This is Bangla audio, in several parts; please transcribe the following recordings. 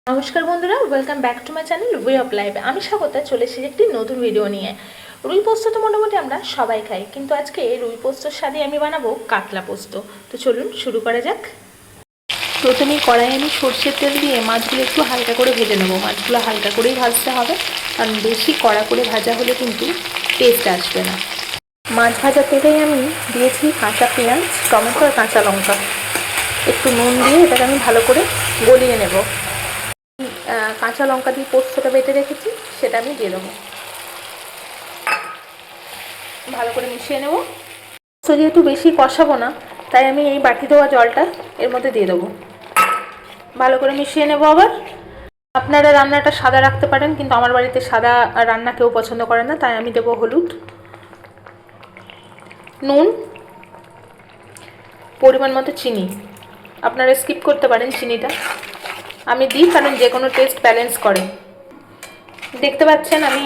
নমস্কার বন্ধুরা, welcome back to my channel way of life. আমি স্বাগতা চলে এসেছি একটি নতুন ভিডিও নিয়ে। রুই পোস্ত তো মোটামুটি আমরা সবাই খাই, কিন্তু আজকে রুই পোস্তর স্বাদে আমি বানাবো কাতলা পোস্ত। তো চলুন শুরু করা যাক। প্রথমেই কড়াইয়ে আমি সর্ষের তেল দিয়ে মাছগুলো একটু হালকা করে ভেজে নেবো। মাছগুলো হালকা করেই ভাজতে হবে, কারণ বেশি কড়া করে ভাজা হলে কিন্তু টেস্ট আসবে না। মাছ ভাজা তেলেই আমি দিয়েছি কাঁচা পেঁয়াজ, টমেটো আর কাঁচা লঙ্কা। একটু নুন দিয়ে এটাকে আমি ভালো করে গলিয়ে নেব। কাঁচা লঙ্কা দিয়ে পোস্তটা বেটে রেখেছি, সেটা আমি দিয়ে দেবো। ভালো করে মিশিয়ে নেব। পোস্ত যেহেতু বেশি কষাবো না, তাই আমি এই বাটি দেওয়া জলটা এর মধ্যে দিয়ে দেবো। ভালো করে মিশিয়ে নেব। আবার আপনারা রান্নাটা সাদা রাখতে পারেন, কিন্তু আমার বাড়িতে সাদা রান্না কেউ পছন্দ করে না, তাই আমি দেবো হলুদ, নুন, পরিমাণ মতো চিনি। আপনারা স্কিপ করতে পারেন চিনিটা, আমি দিই কারণ যে কোনো টেস্ট ব্যালেন্স করে। দেখতে পাচ্ছেন আমি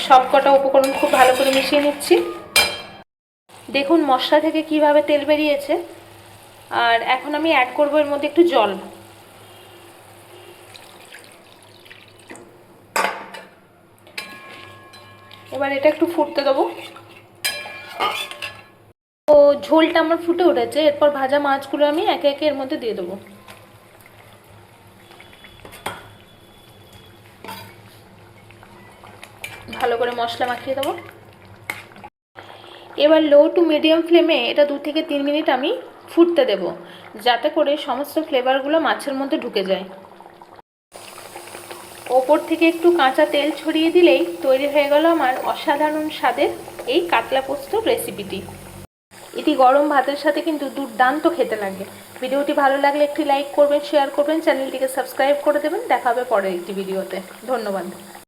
সব কটা উপকরণ খুব ভালো করে মিশিয়ে নিচ্ছি। দেখুন মশলা থেকে কিভাবে তেল বেরিয়েছে। আর এখন আমি অ্যাড করবো এর মধ্যে একটু জল। এবার এটা একটু ফুটতে দেবো। তো ঝোলটা আমার ফুটে উঠেছে, এরপর ভাজা মাছগুলো আমি একে একে এর মধ্যে দিয়ে দেবো। ভালো করে মশলা মাখিয়ে দেবো। এবার লো টু মিডিয়াম ফ্লেমে এটা 2 থেকে 3 মিনিট আমি ফুটতে দেব, যাতে করে সমস্ত ফ্লেভারগুলো মাছের মধ্যে ঢুকে যায়। ওপর থেকে একটু কাঁচা তেল ছড়িয়ে দিলেই তৈরি হয়ে গেল আমার অসাধারণ স্বাদের এই কাতলা পোস্তর রেসিপিটি। এটি গরম ভাতের সাথে কিন্তু দুর্দান্ত খেতে লাগে। ভিডিওটি ভালো লাগলে একটি লাইক করবেন, শেয়ার করবেন, চ্যানেলটিকে সাবস্ক্রাইব করে দেবেন। দেখা হবে পরের একটি ভিডিওতে। ধন্যবাদ।